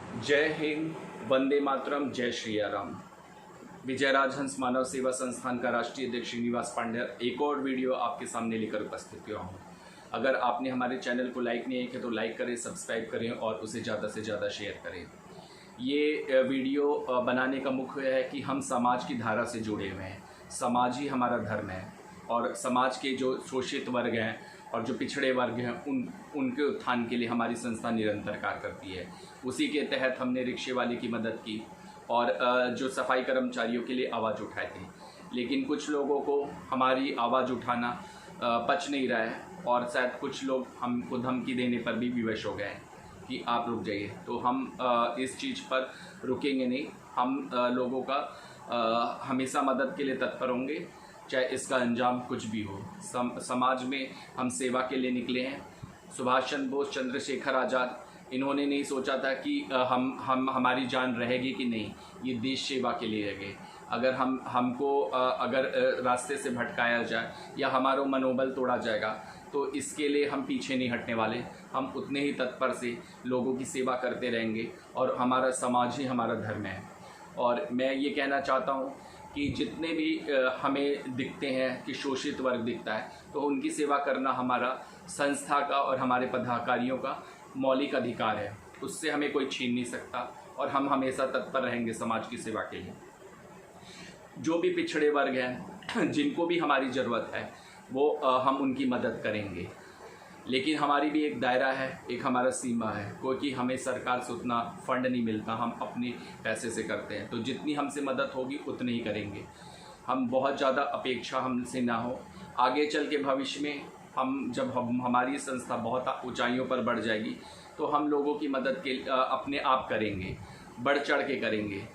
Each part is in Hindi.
जय हिंद, वंदे मातरम, जय श्री राम। विजय राजहंस मानव सेवा संस्थान का राष्ट्रीय अध्यक्ष श्रीनिवास पांडे एक और वीडियो आपके सामने लेकर उपस्थित हुआ हूँ। अगर आपने हमारे चैनल को लाइक नहीं किया तो लाइक करें, सब्सक्राइब करें और उसे ज़्यादा से ज़्यादा शेयर करें। ये वीडियो बनाने का मुख्य है कि हम समाज की धारा से जुड़े हुए हैं। समाज ही हमारा धर्म है और समाज के जो शोषित वर्ग हैं और जो पिछड़े वर्ग हैं उनके उत्थान के लिए हमारी संस्था निरंतर कार्य करती है। उसी के तहत हमने रिक्शे वाले की मदद की और जो सफाई कर्मचारियों के लिए आवाज़ उठाए थे, लेकिन कुछ लोगों को हमारी आवाज़ उठाना पच नहीं रहा है और शायद कुछ लोग हमको धमकी देने पर भी विवश हो गए हैं कि आप रुक जाइए। तो हम इस चीज़ पर रुकेंगे नहीं। हम लोगों का हमेशा मदद के लिए तत्पर होंगे, चाहे इसका अंजाम कुछ भी हो। समाज में हम सेवा के लिए निकले हैं। सुभाष चंद्र बोस, चंद्रशेखर आज़ाद, इन्होंने नहीं सोचा था कि हमारी जान रहेगी कि नहीं, ये देश सेवा के लिए रहेगी। अगर हमको अगर रास्ते से भटकाया जाए या हमारा मनोबल तोड़ा जाएगा तो इसके लिए हम पीछे नहीं हटने वाले। हम उतने ही तत्पर से लोगों की सेवा करते रहेंगे और हमारा समाज ही हमारा धर्म है। और मैं ये कहना चाहता हूँ कि जितने भी हमें दिखते हैं कि शोषित वर्ग दिखता है, तो उनकी सेवा करना हमारा संस्था का और हमारे पदाधिकारियों का मौलिक अधिकार है। उससे हमें कोई छीन नहीं सकता और हम हमेशा तत्पर रहेंगे समाज की सेवा के लिए। जो भी पिछड़े वर्ग हैं, जिनको भी हमारी ज़रूरत है, वो हम उनकी मदद करेंगे। लेकिन हमारी भी एक दायरा है, एक हमारा सीमा है, क्योंकि हमें सरकार से उतना फंड नहीं मिलता, हम अपने पैसे से करते हैं। तो जितनी हमसे मदद होगी उतनी ही करेंगे। हम बहुत ज़्यादा अपेक्षा हमसे ना हो। आगे चल के भविष्य में जब हमारी संस्था बहुत ऊंचाइयों पर बढ़ जाएगी तो हम लोगों की मदद के अपने आप करेंगे, बढ़ चढ़ के करेंगे।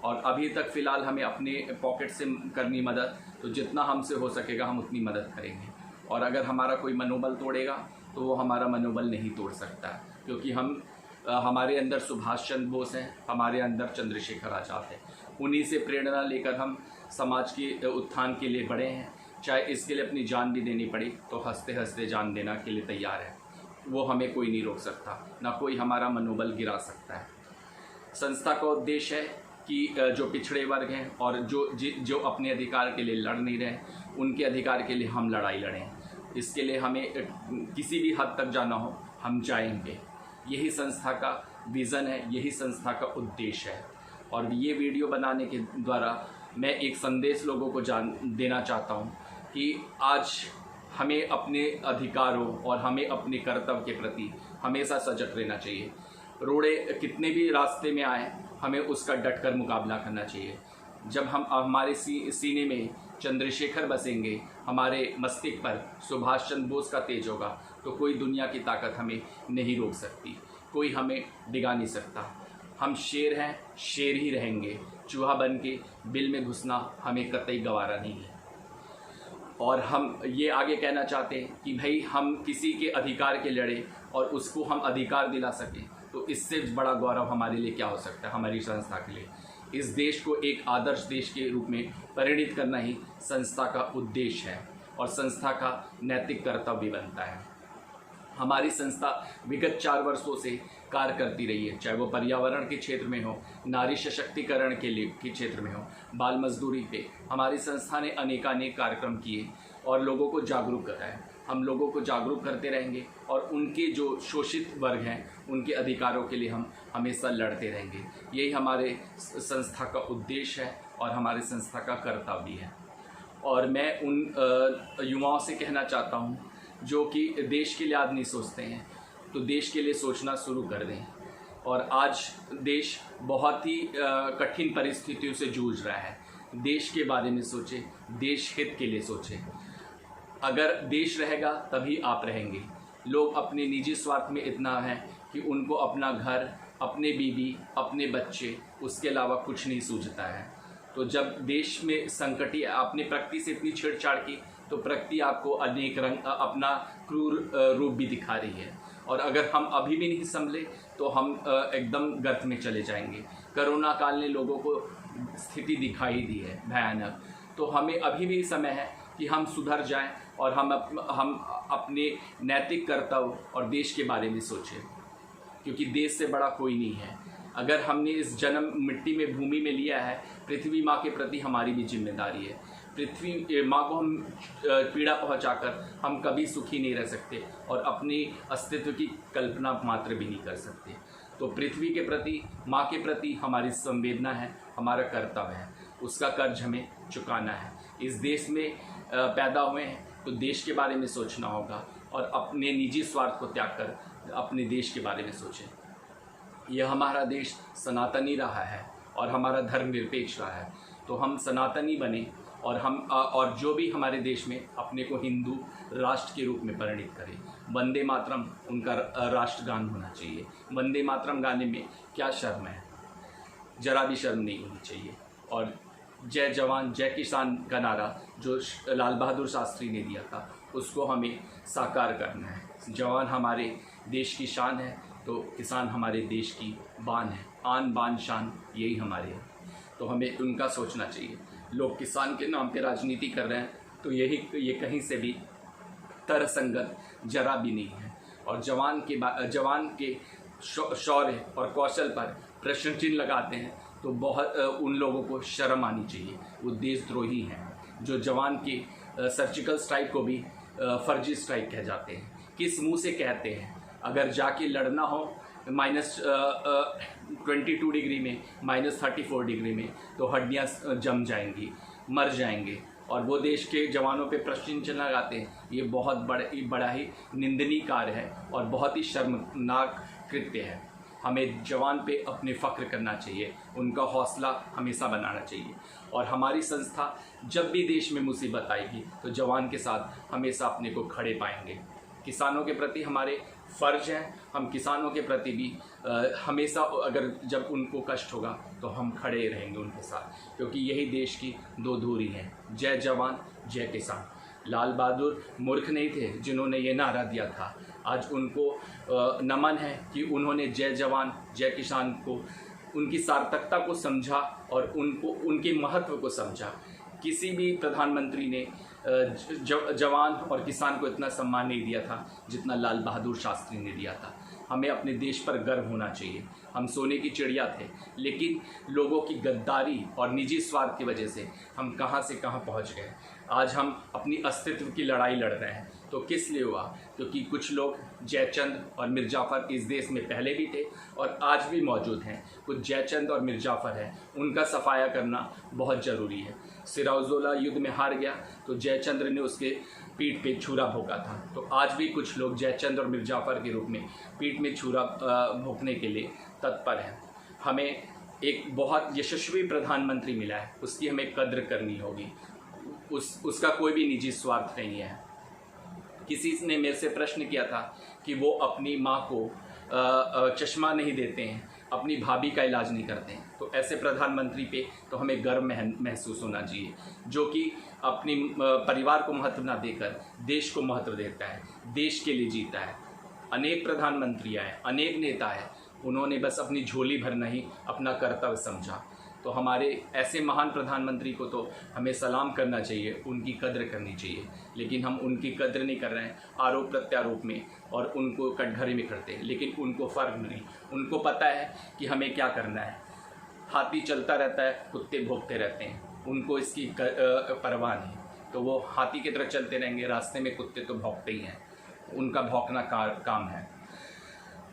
और अभी तक फ़िलहाल हमें अपने पॉकेट से करनी मदद, तो जितना हमसे हो सकेगा हम उतनी मदद करेंगे। और अगर हमारा कोई मनोबल तोड़ेगा तो वो हमारा मनोबल नहीं तोड़ सकता, क्योंकि हमारे अंदर सुभाष चंद्र बोस हैं, हमारे अंदर चंद्रशेखर आज़ाद हैं। उन्हीं से प्रेरणा लेकर हम समाज के उत्थान के लिए बढ़े हैं। चाहे इसके लिए अपनी जान भी देनी पड़ी तो हंसते हंसते जान देना के लिए तैयार है। वो हमें कोई नहीं रोक सकता, ना कोई हमारा मनोबल गिरा सकता है। संस्था का उद्देश्य है कि जो पिछड़े वर्ग हैं और जो अपने अधिकार के लिए लड़ नहीं रहे, उनके अधिकार के लिए हम लड़ाई लड़ें। इसके लिए हमें किसी भी हद तक जाना हो हम जाएंगे। यही संस्था का विज़न है, यही संस्था का उद्देश्य है। और ये वीडियो बनाने के द्वारा मैं एक संदेश लोगों को देना चाहता हूँ कि आज हमें अपने अधिकारों और हमें अपने कर्तव्य के प्रति हमेशा सजग रहना चाहिए। रोड़े कितने भी रास्ते में आए, हमें उसका डटकर मुकाबला करना चाहिए। जब हमारे सीने में चंद्रशेखर बसेंगे, हमारे मस्तिष्क पर सुभाष चंद्र बोस का तेज होगा, तो कोई दुनिया की ताकत हमें नहीं रोक सकती, कोई हमें डिगा नहीं सकता। हम शेर हैं, शेर ही रहेंगे। चूहा बन के बिल में घुसना हमें कतई गवारा नहीं है। और हम ये आगे कहना चाहते हैं कि भाई हम किसी के अधिकार के लड़े और उसको हम अधिकार दिला सकें, तो इससे बड़ा गौरव हमारे लिए क्या हो सकता है। हमारी संस्था के लिए इस देश को एक आदर्श देश के रूप में परिणित करना ही संस्था का उद्देश्य है और संस्था का नैतिक कर्तव्य भी बनता है। हमारी संस्था विगत 4 वर्षों से कार्य करती रही है, चाहे वो पर्यावरण के क्षेत्र में हो, नारी सशक्तिकरण के क्षेत्र में हो, बाल मजदूरी पे हमारी संस्था ने अनेकानेक कार्यक्रम किए और लोगों को जागरूक कराया। हम लोगों को जागरूक करते रहेंगे और उनके जो शोषित वर्ग हैं उनके अधिकारों के लिए हम हमेशा लड़ते रहेंगे। यही हमारे संस्था का उद्देश्य है और हमारे संस्था का कर्तव्य भी है। और मैं उन युवाओं से कहना चाहता हूँ जो कि देश के लिए आज नहीं सोचते हैं, तो देश के लिए सोचना शुरू कर दें। और आज देश बहुत ही कठिन परिस्थितियों से जूझ रहा है। देश के बारे में सोचें, देश हित के लिए सोचें। अगर देश रहेगा तभी आप रहेंगे। लोग अपने निजी स्वार्थ में इतना है कि उनको अपना घर, अपने बीवी, अपने बच्चे, उसके अलावा कुछ नहीं सूझता है। तो जब देश में संकट, आपने प्रकृति से इतनी छेड़छाड़ की तो प्रकृति आपको अनेक रंग अपना क्रूर रूप भी दिखा रही है। और अगर हम अभी भी नहीं संभले तो हम एकदम गर्त में चले जाएंगे। कोरोना काल ने लोगों को स्थिति दिखाई दी है भयानक। तो हमें अभी भी समय है कि हम सुधर जाएं और हम अपने नैतिक कर्तव्य और देश के बारे में सोचें, क्योंकि देश से बड़ा कोई नहीं है। अगर हमने इस जन्म मिट्टी में भूमि में लिया है, पृथ्वी माँ के प्रति हमारी भी जिम्मेदारी है। पृथ्वी माँ को हम पीड़ा पहुंचाकर हम कभी सुखी नहीं रह सकते और अपनी अस्तित्व की कल्पना मात्र भी नहीं कर सकते। तो पृथ्वी के प्रति, माँ के प्रति हमारी संवेदना है, हमारा कर्तव्य है, उसका कर्ज हमें चुकाना है। इस देश में पैदा हुए हैं तो देश के बारे में सोचना होगा और अपने निजी स्वार्थ को त्याग कर अपने देश के बारे में सोचें। यह हमारा देश सनातनी रहा है और हमारा धर्म निरपेक्ष रहा है, तो हम सनातनी बने और जो भी हमारे देश में अपने को हिंदू राष्ट्र के रूप में परिणित करें। वंदे मातरम उनका राष्ट्रगान होना चाहिए। वंदे मातरम गाने में क्या शर्म है, जरा भी शर्म नहीं होनी चाहिए। और जय जवान जय किसान का नारा जो लाल बहादुर शास्त्री ने दिया था, उसको हमें साकार करना है। जवान हमारे देश की शान है, तो किसान हमारे देश की बान है। आन बान शान यही हमारे है, तो हमें उनका सोचना चाहिए। लोग किसान के नाम पे राजनीति कर रहे हैं, तो ये कहीं से भी तर्कसंगत जरा भी नहीं है। और जवान के शौर्य और कौशल पर प्रश्न चिन्ह लगाते हैं, तो बहुत उन लोगों को शर्म आनी चाहिए। वो देशद्रोही हैं जो जवान के सर्जिकल स्ट्राइक को भी फर्जी स्ट्राइक कह जाते हैं। किस मुंह से कहते हैं? अगर जाके लड़ना हो -22 डिग्री में, -34 डिग्री में, तो हड्डियाँ जम जाएंगी, मर जाएंगे। और वो देश के जवानों पे प्रश्न चिन्ह लगाते हैं। ये बहुत बड़ा ही निंदनीय कार्य है और बहुत ही शर्मनाक कृत्य है। हमें जवान पे अपने फ़ख्र करना चाहिए, उनका हौसला हमेशा बनाना चाहिए। और हमारी संस्था जब भी देश में मुसीबत आएगी तो जवान के साथ हमेशा अपने को खड़े पाएंगे। किसानों के प्रति हमारे फ़र्ज हैं, हम किसानों के प्रति भी हमेशा अगर जब उनको कष्ट होगा तो हम खड़े रहेंगे उनके साथ, क्योंकि यही देश की दो धुरी हैं, जय जवान जय किसान। लाल बहादुर मूर्ख नहीं थे जिन्होंने ये नारा दिया था। आज उनको नमन है कि उन्होंने जय जवान जय किसान को, उनकी सार्थकता को समझा और उनके महत्व को समझा। किसी भी प्रधानमंत्री ने जवान और किसान को इतना सम्मान नहीं दिया था जितना लाल बहादुर शास्त्री ने दिया था। हमें अपने देश पर गर्व होना चाहिए। हम सोने की चिड़िया थे, लेकिन लोगों की गद्दारी और निजी स्वार्थ की वजह से हम कहां से कहां पहुंच गए। आज हम अपनी अस्तित्व की लड़ाई लड़ रहे हैं, तो किस लिए हुआ? क्योंकि कुछ लोग जयचंद और मिर्जाफर इस देश में पहले भी थे और आज भी मौजूद हैं। कुछ जयचंद और मिर्जाफर हैं, उनका सफाया करना बहुत ज़रूरी है। सिराजुद्दौला युद्ध में हार गया तो जयचंद्र ने उसके पीठ पे छुरा भोंका था, तो आज भी कुछ लोग जयचंद और मिर्जाफर के रूप में पीठ में छुरा भोंकने के लिए तत्पर हैं। हमें एक बहुत यशस्वी प्रधानमंत्री मिला है, उसकी हमें कद्र करनी होगी। उसका कोई भी निजी स्वार्थ नहीं है। किसी ने मेरे से प्रश्न किया था कि वो अपनी माँ को चश्मा नहीं देते हैं, अपनी भाभी का इलाज नहीं करते हैं, तो ऐसे प्रधानमंत्री पे तो हमें गर्व महसूस होना चाहिए, जो कि अपनी परिवार को महत्व ना देकर देश को महत्व देता है, देश के लिए जीता है। अनेक प्रधानमंत्री आए, अनेक नेता हैं, उन्होंने बस अपनी झोली भरना ही अपना कर्तव्य समझा। तो हमारे ऐसे महान प्रधानमंत्री को तो हमें सलाम करना चाहिए, उनकी कद्र करनी चाहिए, लेकिन हम उनकी कद्र नहीं कर रहे हैं, आरोप प्रत्यारोप में और उनको कटघरे में करते हैं। लेकिन उनको फ़र्क नहीं, उनको पता है कि हमें क्या करना है। हाथी चलता रहता है, कुत्ते भौंकते रहते हैं, उनको इसकी परवाह नहीं, तो वो हाथी की तरह चलते रहेंगे, रास्ते में कुत्ते तो भौंकते ही हैं, उनका भौंकना काम है।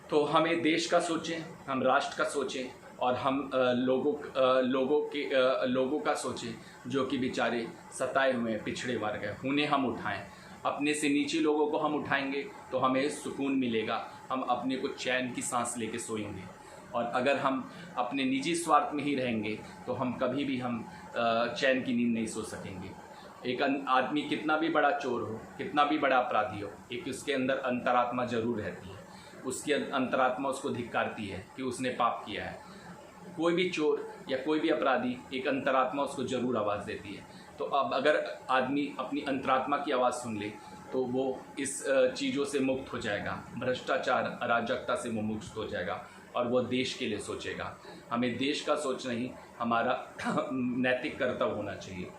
तो हमें देश का सोचें, हम राष्ट्र का सोचें और हम लोगों का सोचें जो कि बेचारे सताए हुए हैं, पिछड़े वर्ग हैं, उन्हें हम उठाएं। अपने से नीचे लोगों को हम उठाएंगे तो हमें सुकून मिलेगा, हम अपने को चैन की सांस लेके सोएंगे। और अगर हम अपने निजी स्वार्थ में ही रहेंगे तो हम कभी भी चैन की नींद नहीं सो सकेंगे। एक आदमी कितना भी बड़ा चोर हो, कितना भी बड़ा अपराधी हो, एक उसके अंदर अंतरात्मा जरूर रहती है, उसकी अंतरात्मा उसको धिक्कारती है कि उसने पाप किया है। कोई भी चोर या कोई भी अपराधी, एक अंतरात्मा उसको ज़रूर आवाज़ देती है। तो अब अगर आदमी अपनी अंतरात्मा की आवाज़ सुन ले तो वो इस चीज़ों से मुक्त हो जाएगा, भ्रष्टाचार अराजकता से वो मुक्त हो जाएगा और वो देश के लिए सोचेगा। हमें देश का सोचना ही हमारा नैतिक कर्तव्य होना चाहिए।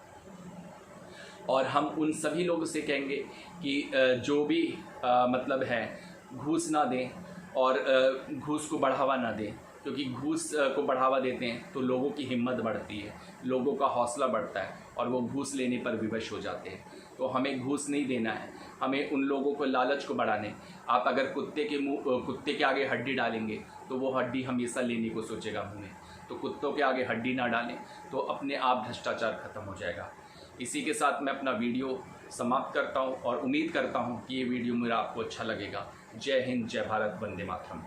और हम उन सभी लोगों से कहेंगे कि जो भी मतलब है, घूस ना दें, और घूस को बढ़ावा ना दें, क्योंकि घूस को बढ़ावा देते हैं तो लोगों की हिम्मत बढ़ती है, लोगों का हौसला बढ़ता है और वो घूस लेने पर विवश हो जाते हैं। तो हमें घूस नहीं देना है, हमें उन लोगों को लालच को बढ़ाने। आप अगर कुत्ते के आगे हड्डी डालेंगे तो वो हड्डी हमेशा लेने को सोचेगा मुँह में, तो कुत्तों के आगे हड्डी ना डालें तो अपने आप भ्रष्टाचार खत्म हो जाएगा। इसी के साथ मैं अपना वीडियो समाप्त करता हूँ और उम्मीद करता हूँ कि ये वीडियो मेरा आपको अच्छा लगेगा। जय हिंद, जय भारत, वंदे मातरम।